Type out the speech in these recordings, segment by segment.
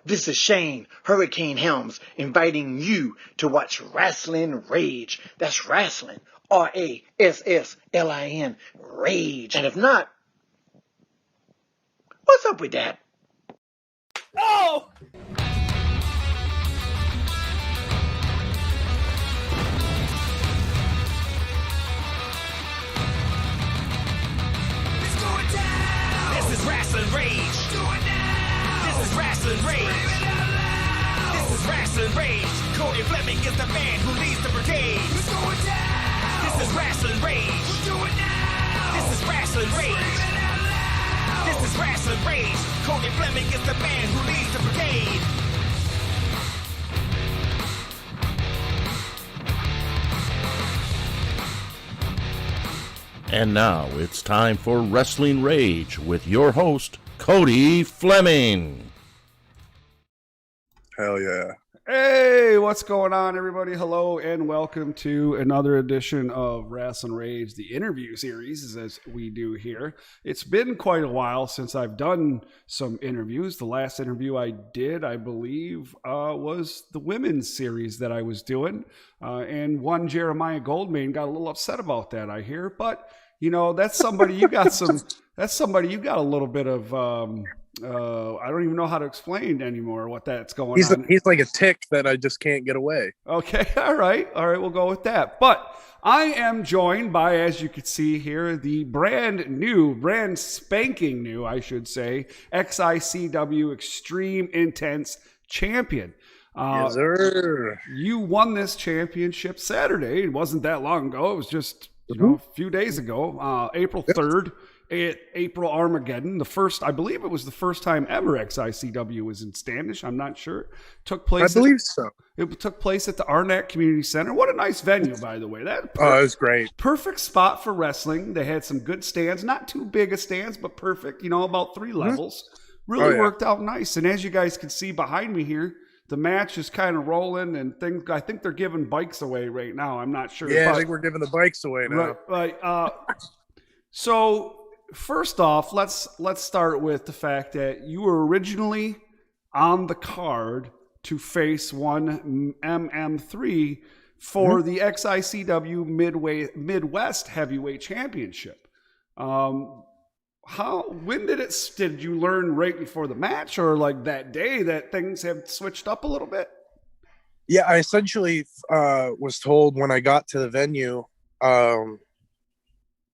This is Shane, Hurricane Helms, inviting you to watch Wrestling Rage. That's wrestling, Rasslin, Rage. And if not, what's up with that? Oh! It's going down! This is Wrestling Rage! It's going down! This is Wrestling Rage! Scream it out loud! This is Wrestling Rage! Cody Fleming is the man who leads the brigade! It's going down! This is Wrestling Rage! We'll do it now! This is Wrestling Rage! Scream it out loud! This is Wrestling Rage! Cody Fleming is the man who leads the brigade! And now it's time for Wrestling Rage with your host, Cody Fleming. Hell yeah. Hey, what's going on, everybody? Hello, and welcome to another edition of Wrestling Rage, the interview series, as we do here. It's been quite a while since I've done some interviews. The last interview I did, I believe, was the women's series that I was doing. And one Jeremiah Goldman got a little upset about that, I hear. But, you know, that's somebody you got some, that's somebody you got a little bit of, I don't even know how to explain anymore what that's going on. He's like a tick that I just can't get away. Okay, all right, we'll go with that. But I am joined by, as you can see here, the brand spanking new, I should say, XICW Xtreme Intense Champion. Yes, sir. You won this championship Saturday. It wasn't that long ago. It was just a few days ago, April 3rd. At April Armageddon, I believe it was the first time ever XICW was in Standish. I'm not sure. Took place. I believe so. It took place at the Arnett Community Center. What a nice venue, by the way. It was great. Perfect spot for wrestling. They had some good stands, not too big of stands, but perfect. About 3 levels. Really worked out nice. And as you guys can see behind me here, the match is kind of rolling and things. I think they're giving bikes away right now. I'm not sure. Yeah, I think we're giving the bikes away now. Right. So. First off, let's start with the fact that you were originally on the card to face one MM3 for the XICW Midwest Heavyweight Championship. When did you learn right before the match, or like that day that things have switched up a little bit? Yeah, I essentially was told when I got to the venue.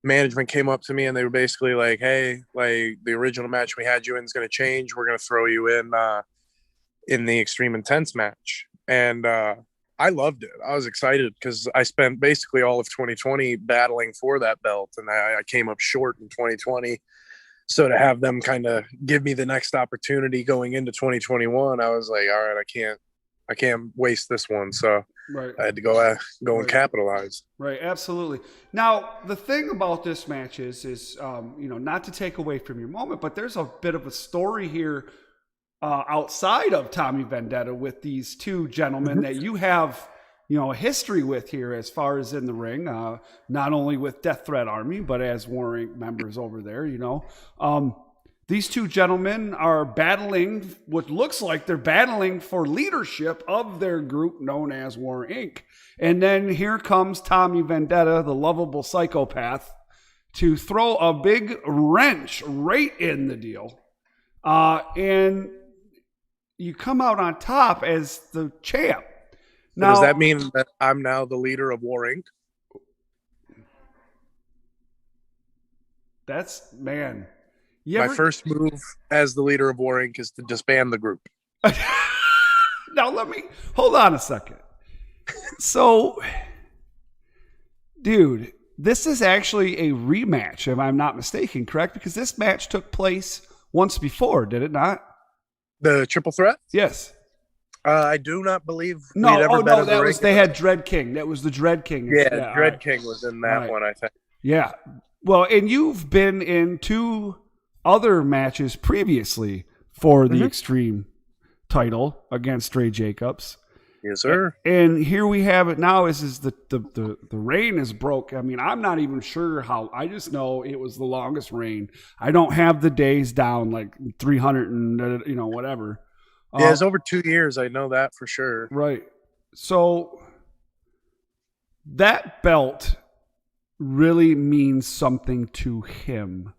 Management came up to me and they were basically like, hey, like the original match we had you in is going to change. We're going to throw you in the Extreme Intense match. And I loved it. I was excited because I spent basically all of 2020 battling for that belt. And I came up short in 2020. So to have them kind of give me the next opportunity going into 2021, I was like, all right, I can't waste this one. So I had to go and capitalize. Right, absolutely. Now, the thing about this match is not to take away from your moment, but there's a bit of a story here outside of Tommy Vendetta with these two gentlemen that you have, a history with here as far as in the ring, not only with Death Threat Army, but as Warring members over there, These two gentlemen are battling, what looks like they're battling for leadership of their group known as War Inc. And then here comes Tommy Vendetta, the Lovable Pscyopath, to throw a big wrench right in the deal. And you come out on top as the champ. Now, does that mean that I'm now the leader of War Inc.? My first move as the leader of War Inc. is to disband the group. Now, hold on a second. So, dude, this is actually a rematch, if I'm not mistaken, correct? Because this match took place once before, did it not? The triple threat? Yes. I do not believe they had Dread King. That was the Dread King. Yeah, Dread King was in that one, I think. Yeah. Well, and you've been in 2 other matches previously for the Extreme title against Dre Jacobs. Yes, sir. And here we have it now. Is the reign is broke. I mean, I'm not even sure how. I just know it was the longest reign. I don't have the days down, like 300 and whatever. Yeah, it's over 2 years. I know that for sure. Right. So that belt really means something to him.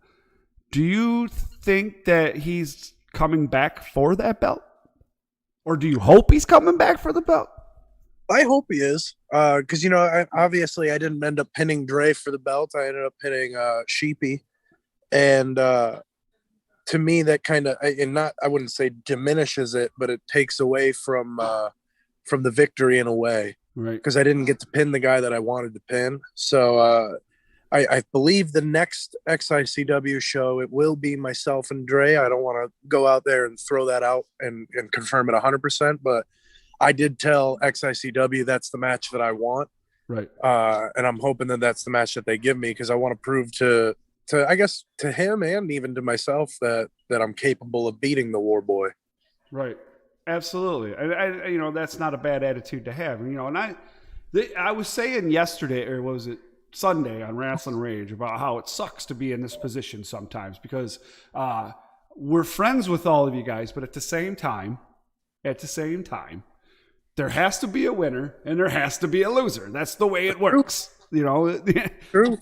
Do you think that he's coming back for that belt? Or do you hope he's coming back for the belt? I hope he is. Because, obviously I didn't end up pinning Dre for the belt. I ended up pinning Sheepy. And to me, that kind of, I wouldn't say diminishes it, but it takes away from the victory in a way. Right. Because I didn't get to pin the guy that I wanted to pin. So I believe the next XICW show, it will be myself and Dre. I don't want to go out there and throw that out and confirm it 100%, but I did tell XICW that's the match that I want. Right. And I'm hoping that that's the match that they give me, because I want to prove to I guess to him and even to myself that I'm capable of beating the War Boy. Right. Absolutely. I that's not a bad attitude to have. And I was saying yesterday, or was it Sunday on Wrestling Rage, about how it sucks to be in this position sometimes, because we're friends with all of you guys, but at the same time, there has to be a winner and there has to be a loser. That's the way it works. True.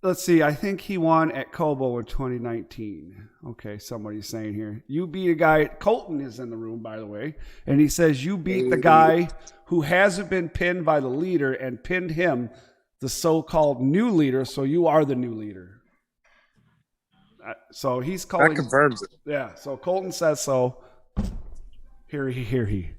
Let's see. I think he won at Kobo in 2019. Okay, somebody's saying here. You beat a guy. Colton is in the room, by the way. And he says you beat the guy who hasn't been pinned by the leader and pinned him, the so-called new leader. So you are the new leader. So he's calling. That confirms it. Yeah. So Colton says so. Hear he.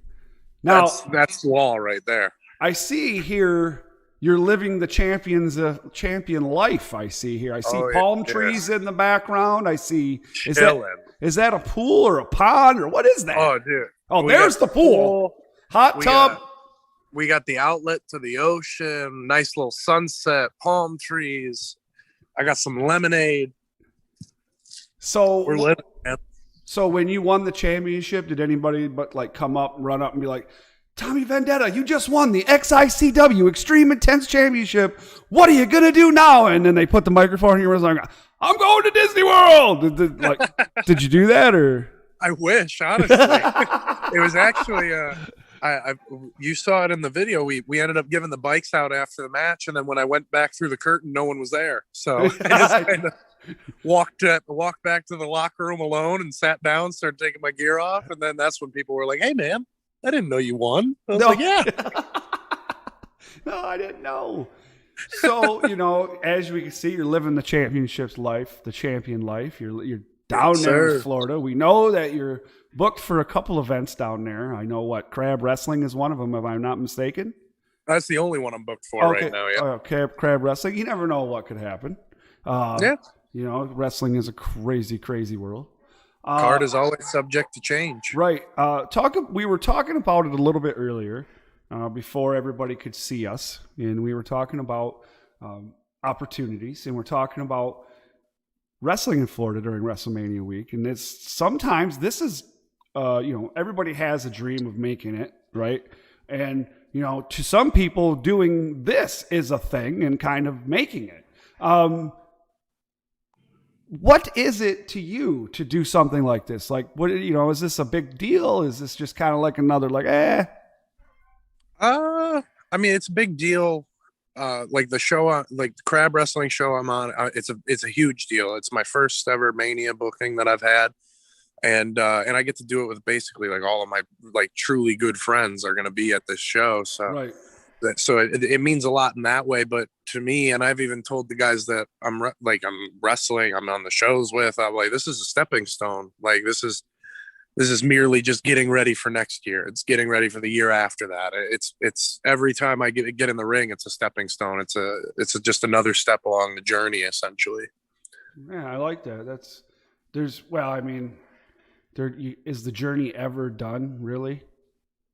Now, that's the wall right there. I see here you're living the champion life. I see here. I see palm trees in the background. I see. Is that a pool or a pond or what is that? Oh, dude. Oh, there's the pool. Hot tub. We got the outlet to the ocean. Nice little sunset. Palm trees. I got some lemonade. So we're living, man. So when you won the championship, did anybody come up, run up and be like, Tommy Vendetta, you just won the XICW Xtreme Intense Championship. What are you going to do now? And then they put the microphone in your ears like, I'm going to Disney World. Did you do that? Or I wish, honestly. It was actually, you saw it in the video. We ended up giving the bikes out after the match. And then when I went back through the curtain, no one was there. So I just kind of walked back to the locker room alone and sat down, started taking my gear off. And then that's when people were like, hey, man, I didn't know you won. I was like, yeah. No, I didn't know. So, as we can see, you're living the championship's life, the champion life. You're down there in Florida. We know that you're booked for a couple events down there. I know Crab Wrestling is one of them, if I'm not mistaken. That's the only one I'm booked for right now, yeah. Crab Wrestling. You never know what could happen. Yeah. Wrestling is a crazy, crazy world. Card is always subject to change. Right. We were talking about it a little bit earlier, before everybody could see us. And we were talking about opportunities, and we're talking about wrestling in Florida during WrestleMania week. And sometimes this is, everybody has a dream of making it, right? And, to some people, doing this is a thing and kind of making it. What is it to you to do something like this? What, is this a big deal? Is this just kind of like another, I mean, it's a big deal. The show, the Crab Wrestling show I'm on, it's a huge deal. It's my first ever Mania booking that I've had. And I get to do it with basically all of my truly good friends are going to be at this show. So, right. So it means a lot in that way. But to me, and I've even told the guys that I'm wrestling, I'm on the shows with, I'm like, this is a stepping stone. This is merely just getting ready for next year. It's getting ready for the year after that. It's every time I get in the ring, it's a stepping stone. It's just another step along the journey, essentially. Yeah, I like that. Is the journey ever done, really?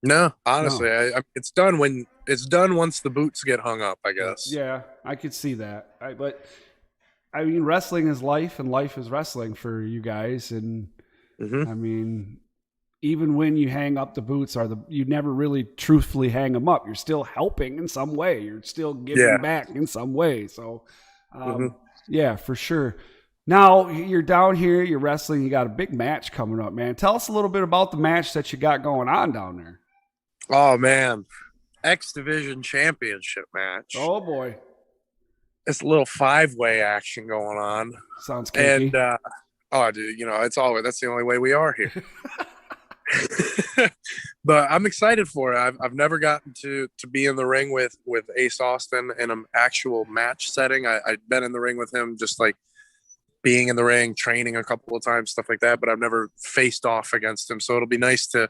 No, honestly, no. It's done once the boots get hung up, I guess. Yeah, I could see that. But wrestling is life, and life is wrestling for you guys. And even when you hang up the boots, you never really truthfully hang them up. You're still helping in some way. You're still giving back in some way. So, yeah, for sure. Now you're down here, you're wrestling, you got a big match coming up, man. Tell us a little bit about the match that you got going on down there. Oh man, X Division Championship match. Oh boy, it's a little 5-way action going on. Sounds kinky. And oh, dude, it's always that's the only way we are here. But I'm excited for it. I've never gotten to be in the ring with Ace Austin in an actual match setting. I've been in the ring with him, just like being in the ring, training a couple of times, stuff like that. But I've never faced off against him. So it'll be nice to,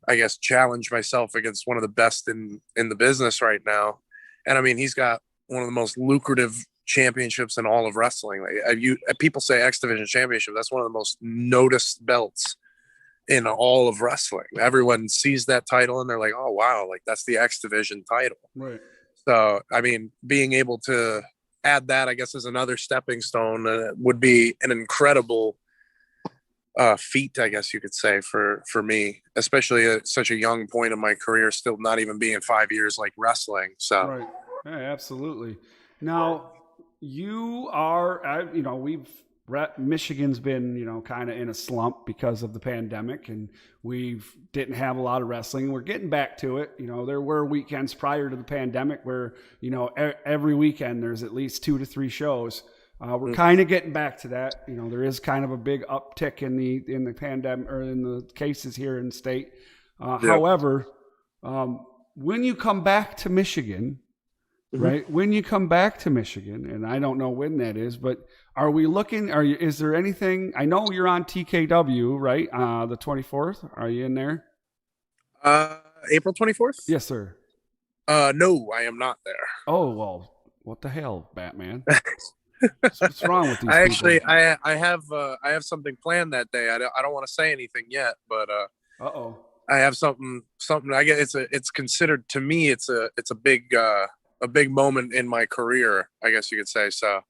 I guess, challenge myself against one of the best in the business right now. And I mean, he's got one of the most lucrative championships in all of wrestling. Like people say X Division Championship, that's one of the most noticed belts in all of wrestling. Everyone sees that title and they're like, oh wow, like that's the X Division title. Right. So I mean, being able to add that, I guess, as another stepping stone would be an incredible feat, I guess you could say, for me, especially at such a young point in my career, still not even being 5 years like wrestling. So right. Yeah, absolutely. Now you are, Michigan's been, kind of in a slump because of the pandemic, and we didn't have a lot of wrestling. We're getting back to it. There were weekends prior to the pandemic where, every weekend there's at least 2 to 3 shows. We're kind of getting back to that. There is kind of a big uptick in the pandemic, or in the cases here in the state. However, when you come back to Michigan, right? When you come back to Michigan, and I don't know when that is, but is there anything? I know you're on TKW, right? The 24th. Are you in there? April 24th? Yes, sir. No, I am not there. Oh, well, what the hell, Batman? What's wrong with these people? I have something planned that day. I don't want to say anything yet, but I have something. I guess it's considered, to me, it's a big moment in my career, I guess you could say. So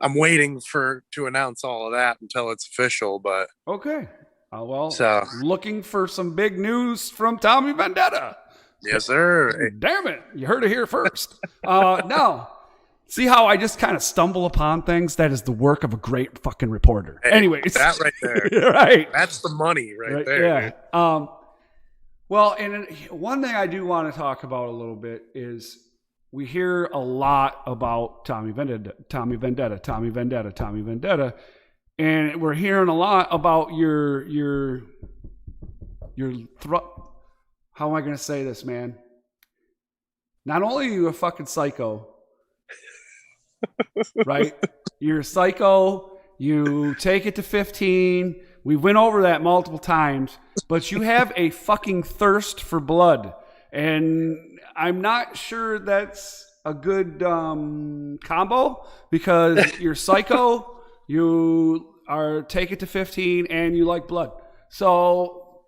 I'm waiting to announce all of that until it's official. But okay, looking for some big news from Tommy Vendetta. Yes, sir. Damn it, you heard it here first. Now, see how I just kind of stumble upon things? That is the work of a great fucking reporter. Hey, anyways, that right there, right? That's the money right there. Yeah. Dude. Well, and one thing I do want to talk about a little bit is we hear a lot about Tommy Vendetta, and we're hearing a lot about your how am I going to say this, man? Not only are you a fucking psycho, right? You're a psycho. You take it to 15. We went over that multiple times, but you have a fucking thirst for blood. And I'm not sure that's a good combo, because you're psycho, you are take it to 15, and you like blood. So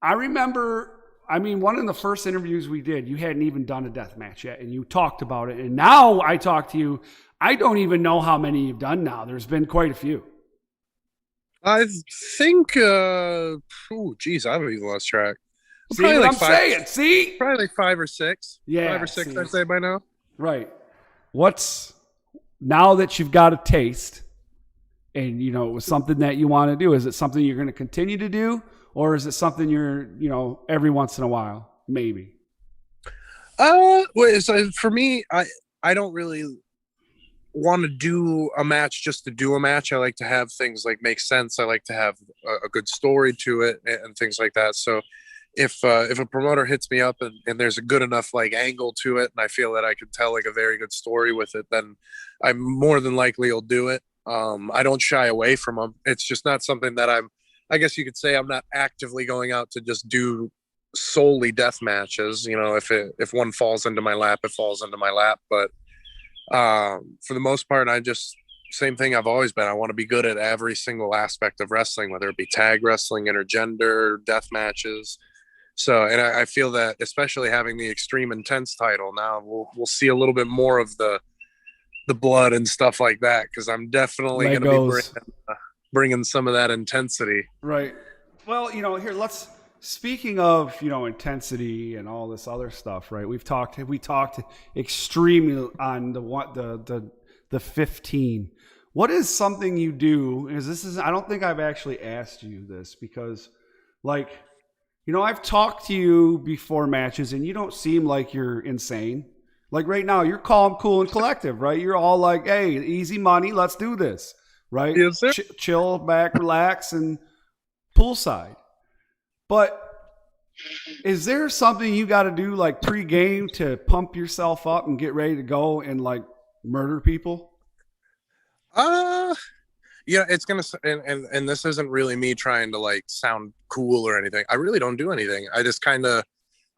I remember, one of the first interviews we did, you hadn't even done a death match yet, and you talked about it. And now I talk to you, I don't even know how many you've done now. There's been quite a few. I think, I haven't even lost track. See what I'm saying? See? Probably like 5 or 6. Yeah. 5 or 6, I'd say by now. Right. Now that you've got a taste, and, it was something that you want to do, is it something you're going to continue to do? Or is it something you're, every once in a while, maybe? So for me, I don't really want to do a match just to do a match. I like to have things like make sense. I like to have a good story to it and things like that. So if a promoter hits me up and there's a good enough like angle to it, and I feel that I can tell like a very good story with it, then I'm more than likely will do it. I don't shy away from them. It's just not something that I guess you could say I'm not actively going out to just do solely death matches. If one falls into my lap, it falls into my lap. But for the most part, same thing I've always been. I want to be good at every single aspect of wrestling, whether it be tag wrestling, intergender, death matches. So, and I feel that especially having the Xtreme Intense title now, we'll see a little bit more of the blood and stuff like that, because I'm definitely going to be bringing some of that intensity. Right. Well, here, speaking of, intensity and all this other stuff, right? We talked extremely on the 15. what is something you do? Because I don't think I've actually asked you this because, like, you know, I've talked to you before matches and you don't seem like you're insane. Like right now, you're calm, cool, and collective, right? You're all like, hey, easy money, let's do this, right? Yes, sir. Chill back, relax, and poolside. But is there something you got to do like pre-game to pump yourself up and get ready to go and like murder people? Yeah, it's gonna, and this isn't really me trying to like sound cool or anything. I really don't do anything. I just kind of,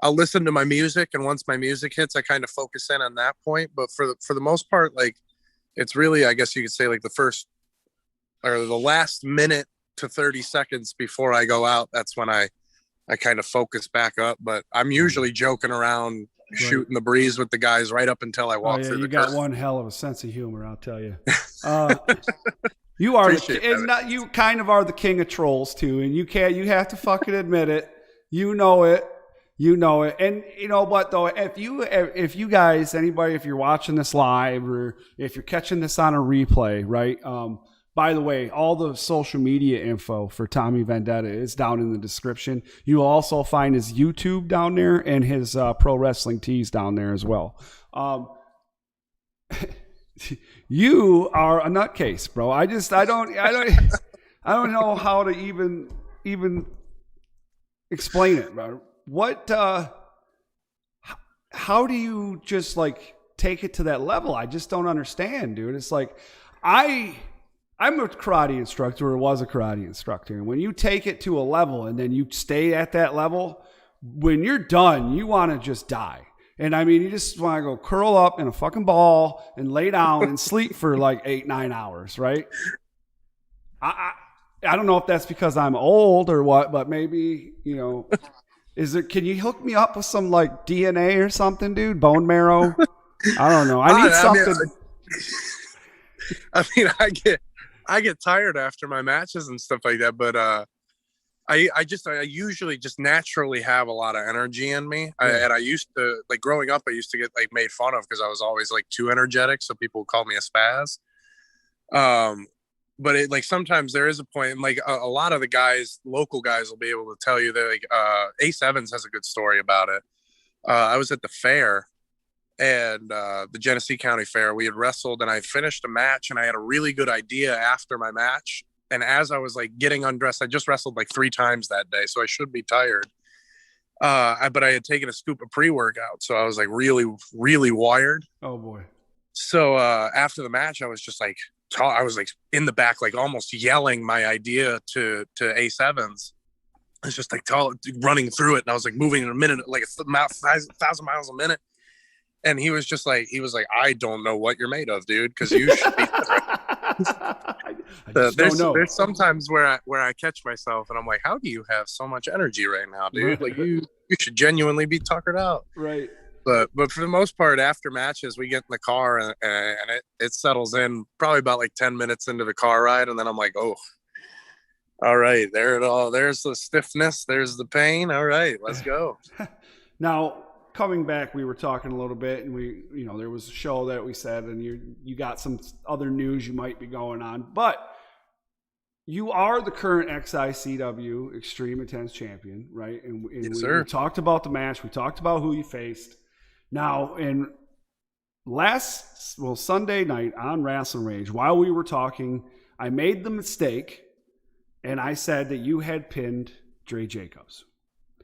I'll listen to my music, and once my music hits, I kind of focus in on that point. But for the most part, like, it's really, I guess you could say, like the first or the last minute to 30 seconds before I go out. That's when I kind of focus back up. But I'm usually joking around, shooting the breeze with the guys right up until I walk through the curtain. You got one hell of a sense of humor, I'll tell you. You are, you kind of are the king of trolls too, and you have to fucking admit it. You know it. And you know what though? If you guys, anybody, if you're watching this live or if you're catching this on a replay, right? By the way, all the social media info for Tommy Vendetta is down in the description. You'll also find his YouTube down there and his pro wrestling tees down there as well. You are a nutcase, bro. I don't know how to even explain it, bro. What, how do you just like take it to that level? I just don't understand, dude. It's like, I'm a karate instructor or was a karate instructor. And when you take it to a level and then you stay at that level, when you're done, you want to just die. And I mean, you just want to go curl up in a fucking ball and lay down and sleep for like 8-9 hours, right? I don't know if that's because I'm old or what, but maybe, you know, can you hook me up with some like DNA or something, dude? Bone marrow? I don't know. I need something. I get tired after my matches and stuff like that, but I usually just naturally have a lot of energy in me. And I used to, like growing up, I used to get like made fun of because I was always like too energetic. So people would call me a spaz. But it like sometimes there is a point, and like a lot of the guys, local guys, will be able to tell you that like Ace Evans has a good story about it. I was at the fair, and the Genesee County Fair. We had wrestled, and I finished a match, and I had a really good idea after my match. And as I was like getting undressed, I just wrestled like 3 times that day, so I should be tired. But I had taken a scoop of pre-workout, so I was like really, really wired. Oh boy! So after the match, I was just like, I was like in the back, like almost yelling my idea to Ace Evans. I was just like running through it, and I was like moving in a minute, like 1,000 miles a minute. And he was like, I don't know what you're made of, dude, because you should be. There's sometimes where I catch myself and I'm like, how do you have so much energy right now, dude? Like you should genuinely be tuckered out. Right. But for the most part, after matches, we get in the car and it settles in probably about like 10 minutes into the car ride. And then I'm like, oh, all right, there's the stiffness. There's the pain. All right, let's go. Now, coming back, we were talking a little bit, and there was a show that we said, and you got some other news you might be going on, but you are the current XICW Xtreme Intense Champion, right? And yes, we talked about the match. We talked about who you faced. Now, Sunday night on Wrestling Rage, while we were talking, I made the mistake, and I said that you had pinned Dre Jacobs.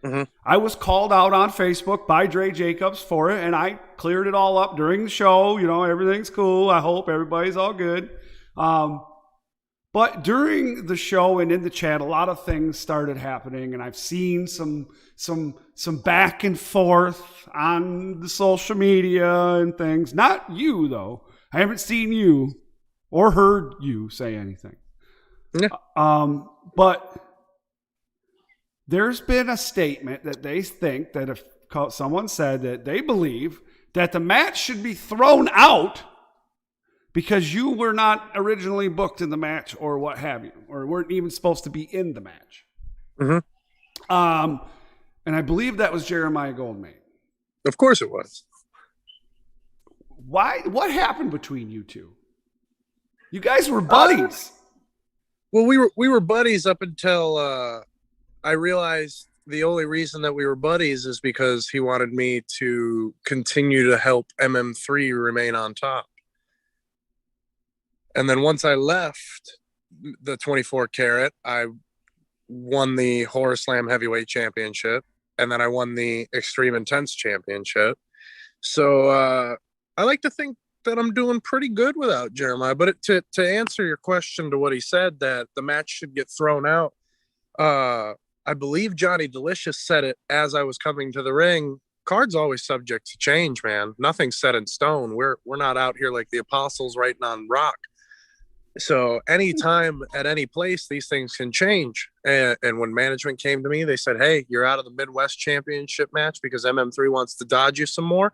Mm-hmm. I was called out on Facebook by Dre Jacobs for it, and I cleared it all up during the show. You know, everything's cool. I hope everybody's all good. But during the show and in the chat, a lot of things started happening, and I've seen some back and forth on the social media and things. Not you, though. I haven't seen you or heard you say anything. Yeah. But there's been a statement that they think that if someone said that they believe that the match should be thrown out because you were not originally booked in the match or what have you, or weren't even supposed to be in the match. Mm-hmm. And I believe that was Jeremiah Goldman. Of course it was. Why? What happened between you two? You guys were buddies. Well, we were buddies up until I realized the only reason that we were buddies is because he wanted me to continue to help MM3 remain on top. And then once I left the 24 karat, I won the Horror Slam Heavyweight Championship, and then I won the Extreme Intense Championship. So I like to think that I'm doing pretty good without Jeremiah. But to answer your question to what he said, that the match should get thrown out, I believe Johnny Delicious said it as I was coming to the ring. Card's always subject to change, man. Nothing's set in stone. We're not out here like the apostles writing on rock. So anytime at any place, these things can change. And when management came to me, they said, hey, you're out of the Midwest Championship match because MM3 wants to dodge you some more.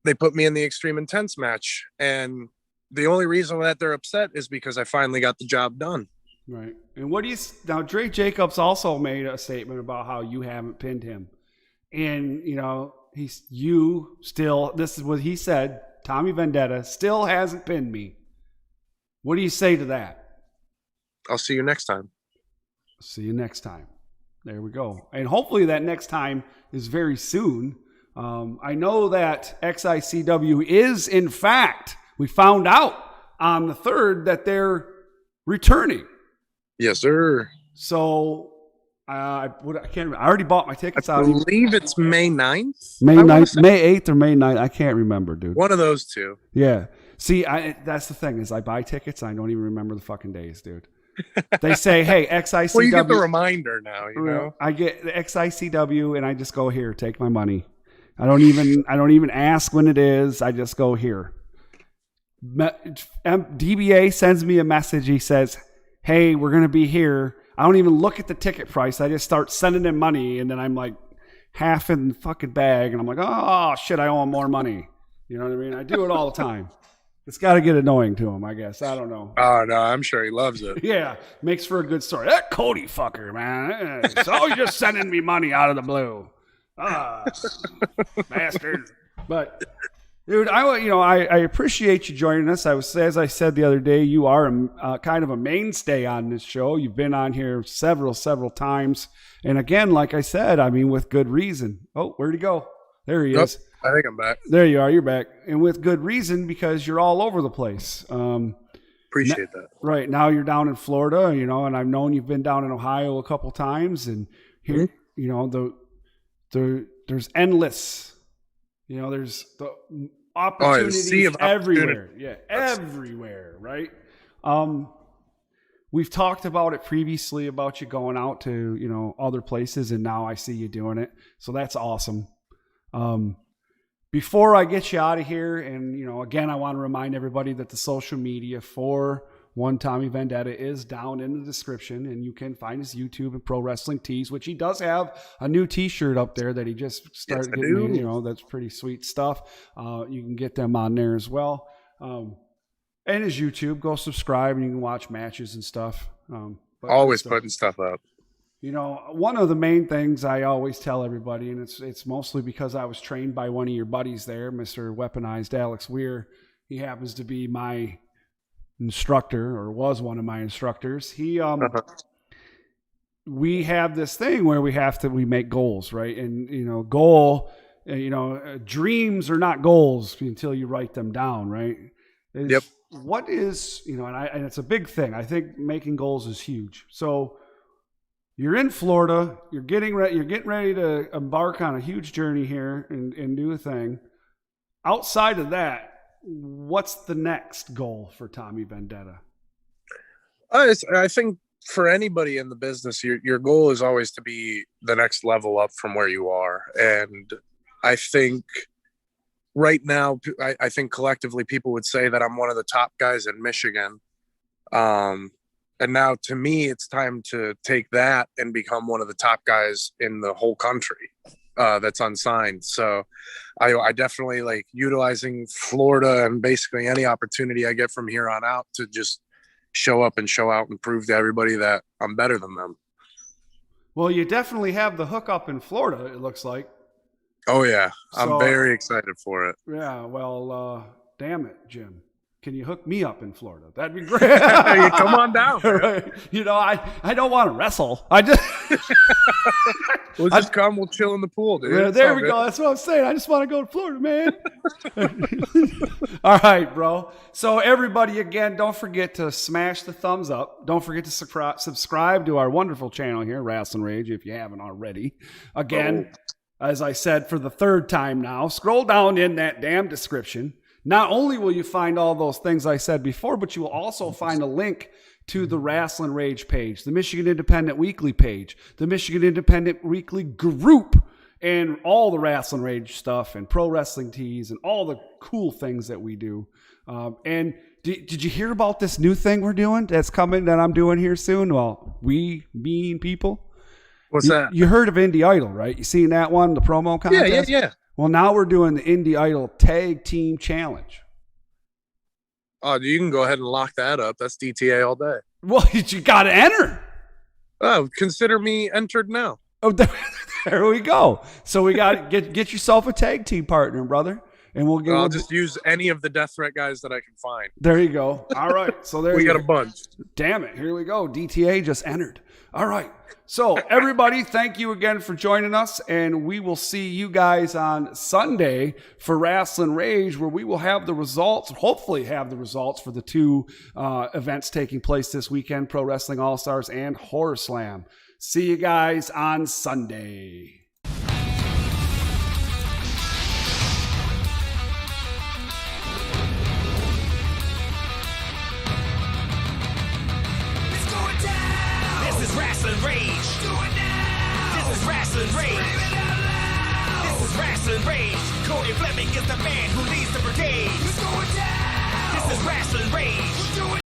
They put me in the Extreme Intense match. And the only reason that they're upset is because I finally got the job done. Right. And what do you now? Dre Jacobs also made a statement about how you haven't pinned him, and you still. This is what he said. Tommy Vendetta still hasn't pinned me. What do you say to that? I'll see you next time. See you next time. There we go. And hopefully that next time is very soon. I know that XICW is, in fact, we found out on the 3rd that they're returning. Yes, sir. So I can't. I already bought my tickets. I believe it's May 9th. May 9th, May 8th, or May 9th. I can't remember, dude. One of those two. Yeah. See, that's the thing is I buy tickets. I don't even remember the fucking days, dude. They say, hey, XICW. Well, you get the reminder now, you know. I get the XICW, and I just go here, take my money. I don't even ask when it is. I just go here. DBA sends me a message. He says, hey, we're going to be here. I don't even look at the ticket price. I just start sending him money, and then I'm like half in the fucking bag, and I'm like, oh, shit, I owe him more money. You know what I mean? I do it all the time. It's got to get annoying to him, I guess. I don't know. Oh, no, I'm sure he loves it. Yeah, makes for a good story. That Cody fucker, man. It's always just sending me money out of the blue. Bastard. But... dude, I appreciate you joining us. As I said the other day, you are kind of a mainstay on this show. You've been on here several times. And again, like I said, I mean, with good reason. Oh, where'd he go? There he is. I think I'm back. There you are. You're back. And with good reason, because you're all over the place. Appreciate that. Right. Now you're down in Florida, and I've known you've been down in Ohio a couple times. And here, there's endless, there's the opportunities everywhere. Yeah, everywhere, right? We've talked about it previously about you going out to, other places, and now I see you doing it. So that's awesome. Before I get you out of here, and, again, I want to remind everybody that the social media for Tommy Vendetta is down in the description, and you can find his YouTube and Pro Wrestling Tees, which he does have a new t-shirt up there that he just started getting me, that's pretty sweet stuff. You can get them on there as well. And his YouTube, go subscribe and you can watch matches and stuff. Always putting stuff up. One of the main things I always tell everybody, and it's mostly because I was trained by one of your buddies there, Mr. Weaponized Alex Weir. He happens to be my instructor, or was one of my instructors. We have this thing where we make goals, right? And dreams are not goals until you write them down, right? Yep. What is, and it's a big thing. I think making goals is huge. So you're in Florida, you're getting ready to embark on a huge journey here and do a thing. Outside of that, what's the next goal for Tommy Vendetta? I think for anybody in the business, your goal is always to be the next level up from where you are. And I think right now, I think collectively people would say that I'm one of the top guys in Michigan. And now to me, it's time to take that and become one of the top guys in the whole country. That's unsigned. So I definitely like utilizing Florida and basically any opportunity I get from here on out to just show up and show out and prove to everybody that I'm better than them. Well, you definitely have the hookup in Florida, it looks like. Oh, yeah. I'm very excited for it. Yeah. Well, damn it, Jim. can you hook me up in Florida? That'd be great. You come on down. Right. You know, I don't want to wrestle. I just We'll just come. We'll chill in the pool, dude. yeah, there we go. That's what I'm saying. I just want to go to Florida, man. All right, bro. So everybody, again, don't forget to smash the thumbs up. Don't forget to subscribe to our wonderful channel here, Wrestling Rage, if you haven't already. Again, as I said for the third time now, scroll down in that damn description. Not only will you find all those things I said before, but you will also find a link to the Wrestling Rage page, the Michigan Independent Weekly page, the Michigan Independent Weekly group, and all the Wrestling Rage stuff and pro wrestling tees and all the cool things that we do. And did you hear about this new thing we're doing that's coming that I'm doing here soon? Well, we being people. What's that? You heard of Indie Idol, right? You seen that one, the promo contest? Yeah. Well, now we're doing the Indie Idol Tag Team Challenge. Oh, you can go ahead and lock that up. That's DTA all day. Well, you got to enter. Oh, consider me entered now. Oh, there we go. So we got to get yourself a tag team partner, brother, and we'll get. I'll just use any of the Death Threat guys that I can find. There you go. All right. So there we got a bunch. Damn it. Here we go. DTA just entered. All right. So everybody, thank you again for joining us, and we will see you guys on Sunday for Wrestling Rage, where we will have the results, hopefully have the results for the two events taking place this weekend, Pro Wrestling All-Stars and Horror Slam. See you guys on Sunday. This is Wrestling Rage. Do it now. This is Wrestling Rage. Scream it out loud. This is Wrestling Rage. Cody Fleming is the man who leads the brigade. It's going down. This is Wrestling Rage.